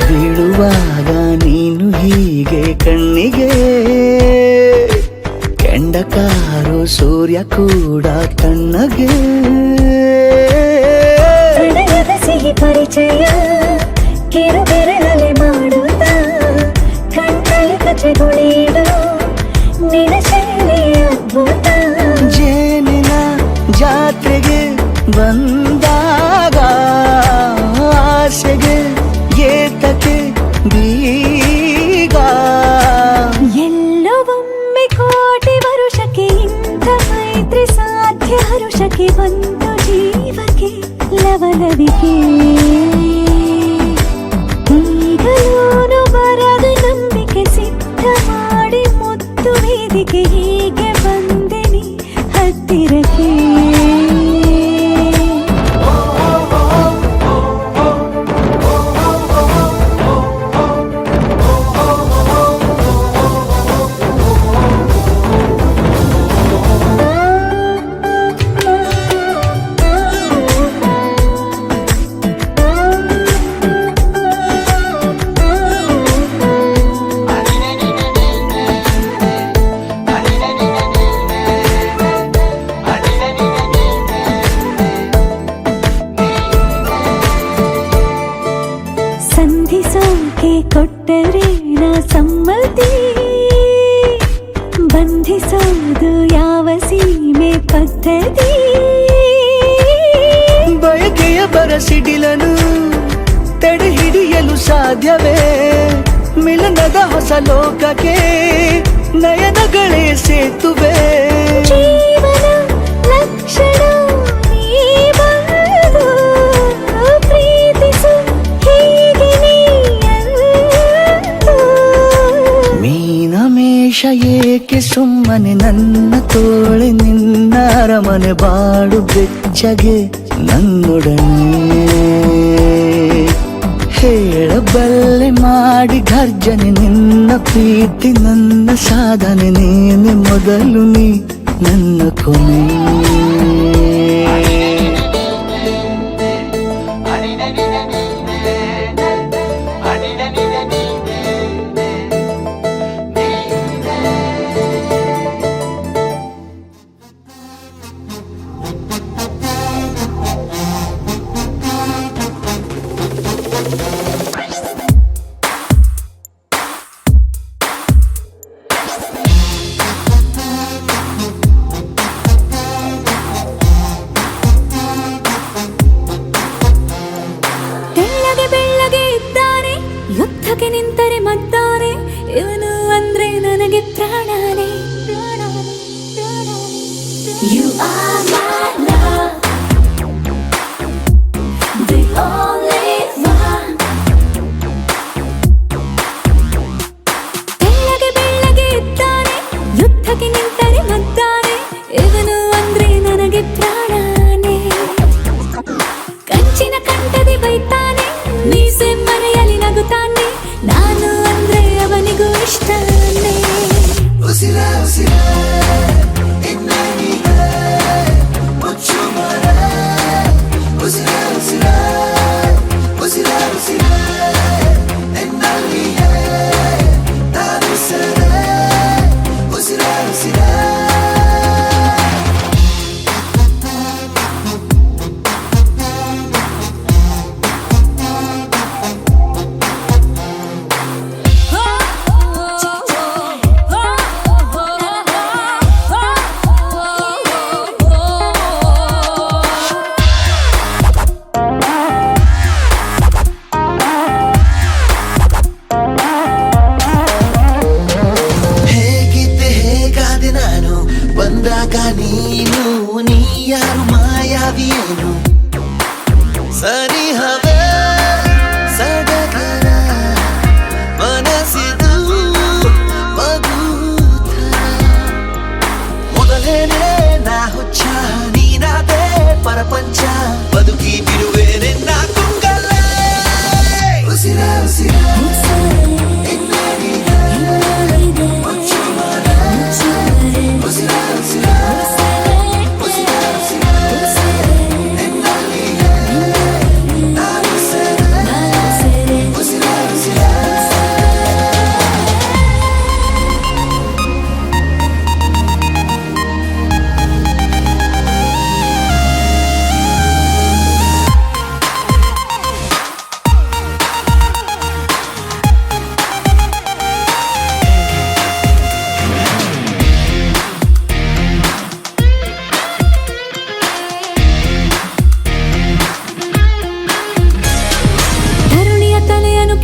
ಬೀಳುವಾಗ ನೀನು ಹೀಗೆ ಕಣ್ಣಿಗೆ ಕೆಂಡಕಾರು ಸೂರ್ಯ ಕೂಡ ಕಣ್ಣಗೆ ಹೃದಯದ ಸಿಹಿ ಪರಿಚಯ ಕಿರು ಬೆರಳಲೆ ಮಾಡುತ್ತ ಕಣ್ಣಲ್ಲಿ ಕಚ್ಚೆಗುಳಿಡು ನಿನ್ನ ಶೈಲಿ ಅದ್ಭುತ ಜೇನಿನ ಜಾತ್ರೆಗೆ ಬಂದಾಗ ಆಸೆಗೆ ಏತಕ್ಕೆ ಬೀಗ ಎಲ್ಲವೊಮ್ಮೆ ಕೋಟಿ ವರುಷಕ್ಕೆ ಇಂಥ ಮೈತ್ರಿ ಸಾಧ್ಯ ಹರುಷಕ್ಕೆ ಬಂತು ಜೀವಕ್ಕೆ ಲವಲವಿಕೆ ಈಗಲೂನು ಬರದ ನಂಬಿಕೆ ಸಿದ್ಧ ಮಾಡಿ ಮುತ್ತು ವೇದಿಕೆ ಹೀಗೆ ಬಂದೆನಿ ಹತ್ತಿರಕ್ಕೆ ಸಂಧಿಸೋಕೆ ಕೊಟ್ಟರೆ ನಾ ಸಮ್ಮತಿ ಬಂಧಿಸೋದು ಯಾವ ಸೀಮೆ ಪದ್ಧತಿ ಬಯಕೆಯ ಬರಸಿಡಿಲನು ತಡೆ ಹಿಡಿಯಲು ಸಾಧ್ಯವೇ ಮಿಲನದ ಹೊಸ ಲೋಕಕ್ಕೆ ನಯನಗಳೇ ಸೇತುವೆ ಜೀವನ ಲಕ್ಷಣ ನೀ ಬಂದು ಪ್ರೀತಿಸು ಹೀಗೆ ನೀ ಅಂದು. ಮೀನಮೇಷ ಏಕೆ ಸುಮ್ಮನೆ ನನ್ನ ತೋಳೆ ನಿನ್ನ ಅರಮನೆ ಬಾಡು ಬೆಚ್ಚಗೆ ನನ್ನೊಡನೆ ಹೇಳಬಲ್ಲೆ ಮಾಡಿ ಘರ್ಜನೆ ನಿನ್ನ ಪ್ರೀತಿ ನನ್ನ ಸಾಧನೆ ನೀನೆ ಮೊದಲು ನೀ ನನ್ನ ಕೊನೆ ತೆಳ್ಳಗೆ ಬೆಳ್ಳಗೆ ಇದ್ದಾನೆ ಯುದ್ಧಕ್ಕೆ ನಿಂತರೆ ಮದ್ದಾನೆ ಇವನು ಅಂದ್ರೆ ನನಗೆ ಪ್ರಾಣಾನೆ You are my love, the only one. ತೆಳ್ಳಗೆ ಬೆಳ್ಳಗೆ ಇದ್ದಾನೆ ಯುದ್ಧಕ್ಕೆ ನಿಂತರೆ ಮದ್ದಾನೆ ಇವನು ಅಂದ್ರೆ ನನಗೆ ಪ್ರಾಣಾನೆ ಕಂಚಿನ ಕಂಠದಿ ಬೈತಾನೆ ಮೀಸೆ ಮರೆಯಲಿ ನಗುತ್ತಾನೆ ನಾನು ಅಂದ್ರೆ ಅವನಿಗೂ ಇಷ್ಟನೇ ಉಸಿರೇ ಉಸಿರೇ ಇನ್ನೇನಿದೆ ಮುಚ್ಚು ಮರೆ ಉಸಿರೇ ಉಸಿರೇ ಉಸಿರೇ ಉಸಿರೇ ನಿನ್ನಲ್ಲಿಯೇ ನಾನು ಸೆರೆ ಉಸಿರೇ ಉಸಿರೇ ಪ್ರಪಂಚ ಬದುಕಿ ಬಿಡುವೆ ನಿನ್ನ ಕುಂಗಲ್ಲೇ ಉಸಿರ ಉಸಿರ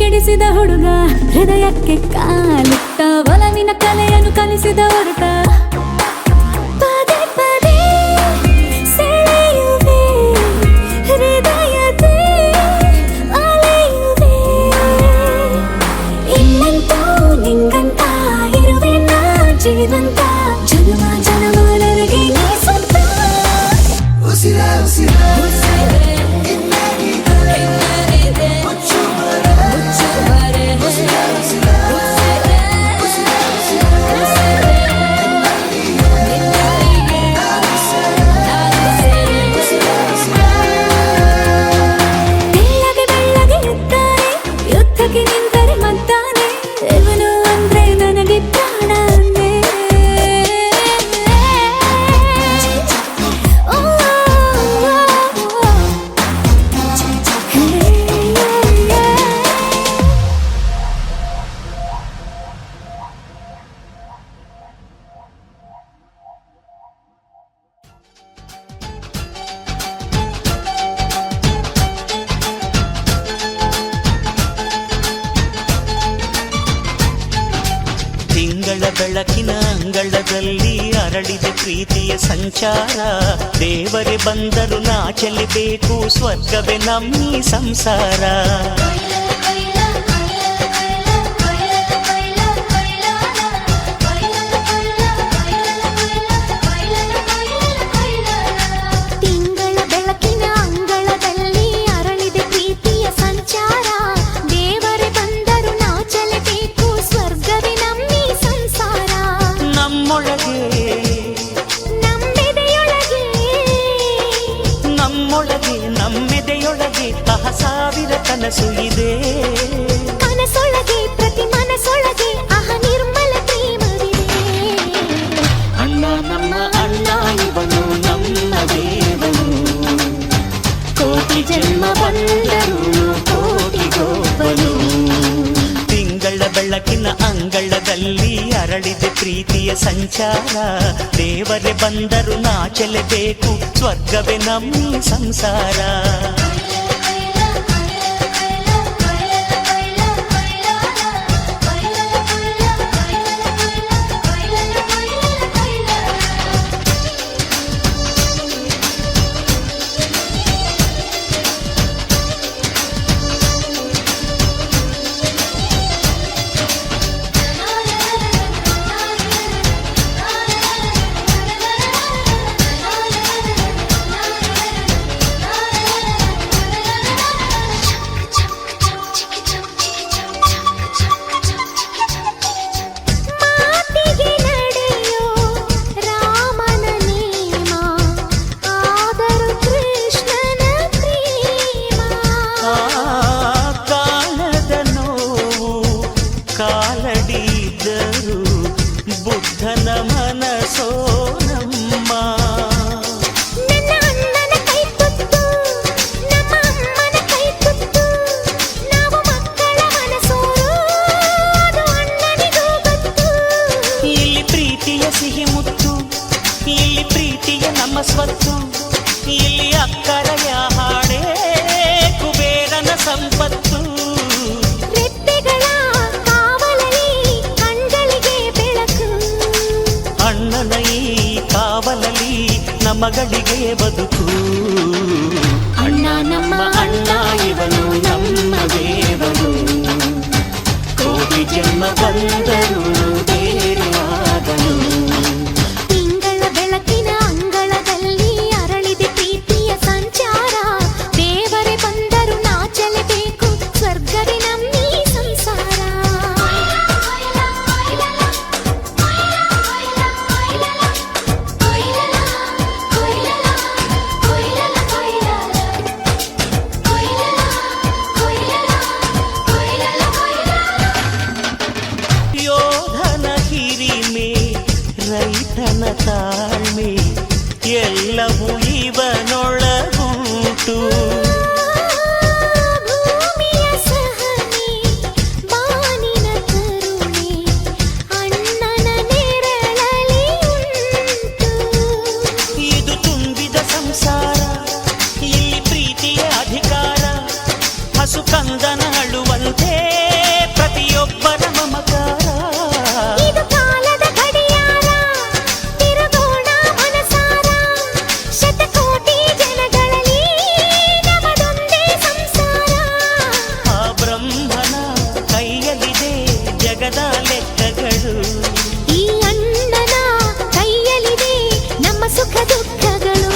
ಕೆಡಿಸಿದ ಹುಡುಗ ಹೃದಯಕ್ಕೆ ಕಾಲಿಟ್ಟ ಒಲವಿನ ಕಲೆಯನ್ನು ಕಲಿಸಿದ ಹೊರಟ ಪದೇ ಪದೇ ಸೆಳೆಯುವೆ ಹೃದಯದ ಅಲೆಯುವೆ ಇನ್ನಂತೂ ನಿಂಗಂತ ಇರುವೆ ನಾ ಜೀವಂತ ಜನ್ಮ ಜನ್ಮ ನನಗೆ ನೀ ಸ್ವಂತ ಉಸಿರ ಉಸಿರ ಬೆಳಕಿನ ಅಂಗಳದಲ್ಲಿ ಅರಳಿದೆ ಪ್ರೀತಿಯ ಸಂಚಾರ ದೇವರೇ ಬಂದರು ನಾಚಲಿಬೇಕು ಸ್ವರ್ಗವೇ ನಮ್ಮಿ ಸಂಸಾರ ತಿಂಗಳ ಬೆಳಕಿನ ಅಂಗಳದಲ್ಲಿ ಅರಳಿದೆ ಪ್ರೀತಿಯ ಸಂಚಾರ ದೇವರೇ ಬಂದರು ನಾಚಲೇಬೇಕು ಸ್ವರ್ಗವೇ ನಮ್ಮಿ ಸಂಸಾರ ನಮ್ಮೊಳಗೆ ನಮ್ಮೆದೆಯೊಳಗೆ ಸಾವಿರ ಕನಸು ಇದೆ ಕನಸೊಳಗೆ ಪ್ರತಿ ಮನಸೊಳಗೆ ನಿರ್ಮಲ ಪ್ರೇಮವಿದೆ ಅಣ್ಣ ನಮ್ಮ ಅಣ್ಣ ಇವನು ನಮ್ಮ ದೇವನು ಕೋಟಿ ಜನ್ಮ ಬಂದರು ಕೋಟಿಗೊಬ್ಬನು ತಿಂಗಳ ಬೆಳಕಿನ ಅಂಗಳದಲ್ಲಿ ಅರಳಿದೆ ಪ್ರೀತಿಯ ಸಂಚಾರ ದೇವರೇ ಬಂದರು ನಾಚಲೇಬೇಕು ಸ್ವರ್ಗವೇ ನಮ್ಮಿ ಸಂಸಾರ ಕಾಲಡಿದ್ದರು ಬುದ್ಧನ ಮನಸೋ ನಮ್ಮ ನನ್ನ ಅಣ್ಣನ ಕೈ ತುತ್ತು ನಮ್ಮ ಅಮ್ಮನ ಕೈ ತುತ್ತು ನಾವು ಮಕ್ಕಳ ಮನಸೋರು ಅದು ಅಣ್ಣನಿಗೂ ಗೊತ್ತು ಇಲ್ಲಿ ಪ್ರೀತಿಯ ಸಿಹಿ ಮುತ್ತು ಇಲ್ಲಿ ಪ್ರೀತಿಯ ನಮ್ಮ ಸ್ವತ್ತು ಇಲ್ಲಿ ಅಕ್ಕರೆಯ ಹಾಡೇ ಕುಬೇರನ ಸಂಪತ್ತು ರೆಪ್ಪೆಗಳ ಕಾವಲಲ್ಲಿ ಕಣ್ಗಳಿಗೆ ಬೆಳಕು ಅಣ್ಣನ ಈ ಕಾವಲಲ್ಲಿ ನಮಗಳಿಗೆ ಬದುಕು ಅಣ್ಣ ನಮ್ಮ ಅಣ್ಣ ಇವನು ನಮ್ಮ ದೇವನು ಕೋಟಿ ಜನ್ಮ ಬಂದರು ಬೇರೆಯಾದನು ತಿಂಗಳ ಬೆಳಕಿನ ಅಂಗಳದಲ್ಲಿ ಅರಳಿದೆ ಪ್ರೀತಿಯ ಸ್ಪಂದನ ಅಳುವಂತೆ ಪ್ರತಿಯೊಬ್ಬರ ಮಮಕಾರ. ಇದು ಕಾಲದ ಗಡಿಯಾರ, ತಿರುಗೋಣ ಮನಸಾರ. ಶತಕೋಟಿ ಜನಗಳಲ್ಲಿ ನಮದೊಂದೇ ಸಂಸಾರ. ಆ ಬ್ರಹ್ಮನ ಕೈಯಲ್ಲಿದೆ ಜಗದ ಲೆಕ್ಕಗಳು. ಈ ಅಣ್ಣನ ಕೈಯಲ್ಲಿದೆ ನಮ್ಮ ಸುಖ ದುಃಖಗಳು.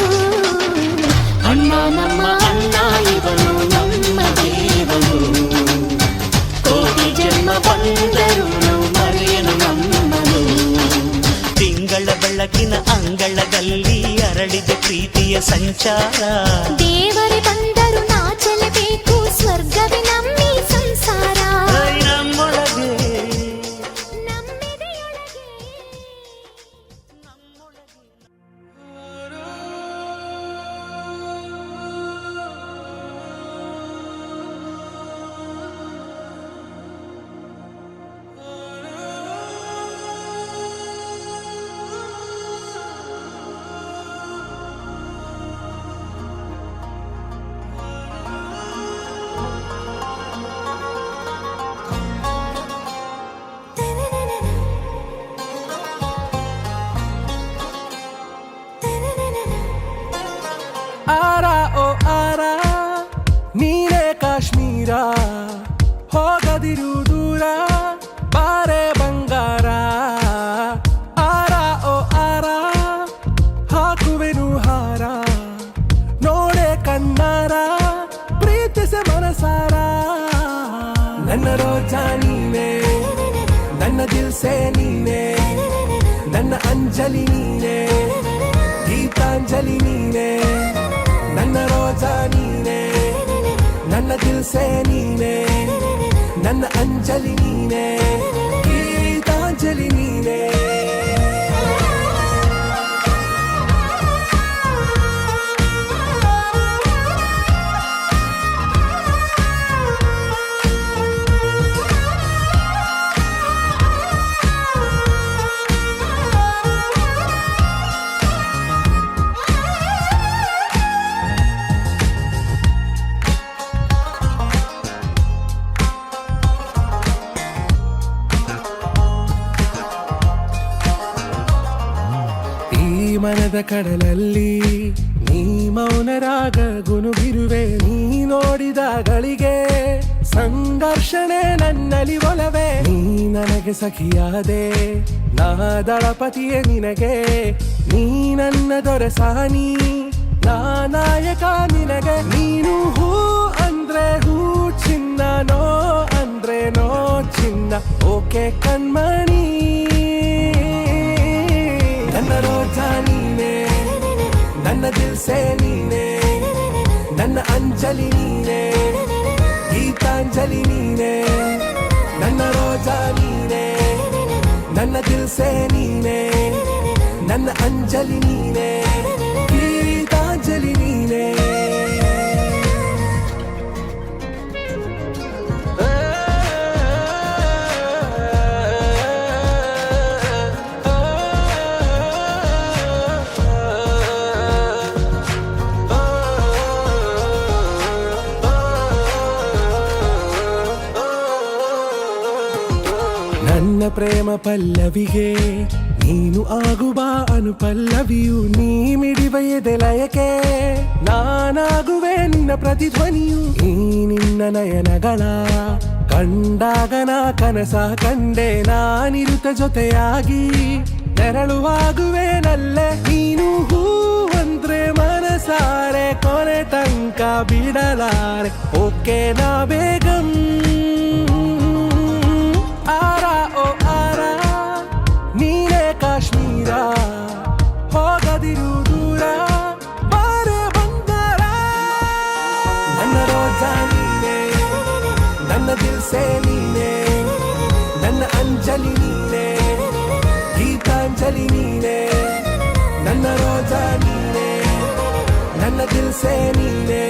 ಅಣ್ಣ ನಮ್ಮ ಅಣ್ಣ ಇವನು ನಮ್ಮ ದೇವನು. ಕೋಟಿ ಜನ್ಮ ಬಂದರು ಮರೆಯನು ನಮ್ಮನು. ತಿಂಗಳ ಬೆಳಕಿನ ಅಂಗಳದಲ್ಲಿ ಅರಳಿದ ಪ್ರೀತಿಯ ಸಂಚಾರ. ದೇವರೇ ಬಂದರು ನಾಚಲೇಬೇಕು, ಸ್ವರ್ಗವೇ ನಮ್ಮಿ ಸಂಸಾರ. ನಮ್ಮೊಳಗೆ ನಮ್ಮೆದೆಯೊಳಗೆ ಆರ ಓ ಆರ ನೀನೇ ಕಾಶ್ಮೀರ, ಹೋಗದಿರು ದೂರ ಬಾರೆ ಬಂಗಾರ. ಆರ ಓ ಆರ ಹಾಕುವೆನು ಹಾರ, ನೋಡೆ ಕಣ್ಣಾರ ಪ್ರೀತಿಸ ಮನಸಾರ. ನನ್ನ ರೋಜಾ ನೀನೆ, ನನ್ನ ದಿಲ್ಸೆ ನೀನೆ, ನನ್ನ ಅಂಜಲಿ ನೀನೆ, ಗೀತಾಂಜಲಿ ನೀನೆ. ನನ್ನ ರೋಜಾ ನೀನೆ, ನನ್ನ ದಿಲ್ಸೆ ನೀನೆ, ನನ್ನ ಅಂಜಲಿ ನೀನೆ, ಗೀತಾಂಜಲಿ ನೀನೆ. ಮನದ ಕಡಲಲ್ಲಿ ನೀ ಮೌನರಾಗ ಗುನುಗಿರುವೆ. ನೀ ನೋಡಿದಗಳಿಗೆ ಸಂಘರ್ಷಣೆ ನನ್ನಲ್ಲಿ ಒಲವೇ. ನೀ ನನಗೆ ಸಖಿಯಾದೆ, ನಾ ದಳಪತಿಯೇ ನಿನಗೆ. ನೀ ನನ್ನ ದೊರೆಸಾನಿ, ನಾ ನಾಯಕ ನಿನಗೆ. ನೀನು ಹೂ ಅಂದ್ರೆ ಹೂ ಚಿನ್ನ, ನೋ ಅಂದ್ರೆ ನೋ ಚಿನ್ನ. ಓಕೆ ಕಣ್ಮಣಿ, ನನ್ನ ರೋಜಾ ನೀನೆ, ನನ್ನ ದಿಲ್ಸೆ ನೀನೆ, ನನ್ನ ಅಂಜಲಿ ನೀನೆ, ಗೀತಾಂಜಲಿ ನೀನೆ. ನನ್ನ ರೋಜಾ ನೀನೆ, ನನ್ನ ದಿಲ್ಸೆ ನೀನೆ, ನನ್ನ ಅಂಜಲಿ ನೀನೆ, ಗೀತಾಂಜಲಿ ನೀನೆ. ನನ್ನ ಪ್ರೇಮ ಪಲ್ಲವಿಗೆ ನೀನು ಆಗುವ ಅನುಪಲ್ಲವಿಯು. ನೀ ಮಿಡಿವ ಎದೆಲಯಕ್ಕೆ ನಾನಾಗುವೆ ನಿನ್ನ ಪ್ರತಿಧ್ವನಿಯು. ಈ ನಿನ್ನ ನಯನಗಳ ಕಂಡಾಗ ನಾ ಕನಸ ಕಂಡೆ. ನಾನಿರುತ್ತ ಜೊತೆಯಾಗಿ ನೆರಳುವಾಗುವೆ ನಲ್ಲೆ. ನೀನು ಹೂ ಅಂದ್ರೆ ಮನಸಾರೆ ಕೊನೆ ತನಕ ಬಿಡಲಾರೆ. ಓಕೆ ನಾ ಬೇಗಂ. ಆರ ಓ ಆರ ನೀನೇ ಕಾಶ್ಮೀರ, ಹೋಗದಿರು ದೂರ ಬಾರೆ ಬಂಗಾರ. ನನ್ನ ರೋಜಾ ನೀನೆ, ನನ್ನ ದಿಲ್ಸೆ ನೀನೆ, ನನ್ನ ಅಂಜಲಿ ನೀನೆ, ಗೀತಾಂಜಲಿ ನೀನೆ. ನನ್ನ ರೋಜಾ ನೀನೆ, ನನ್ನ ದಿಲ್ಸೆ ನೀನೆ,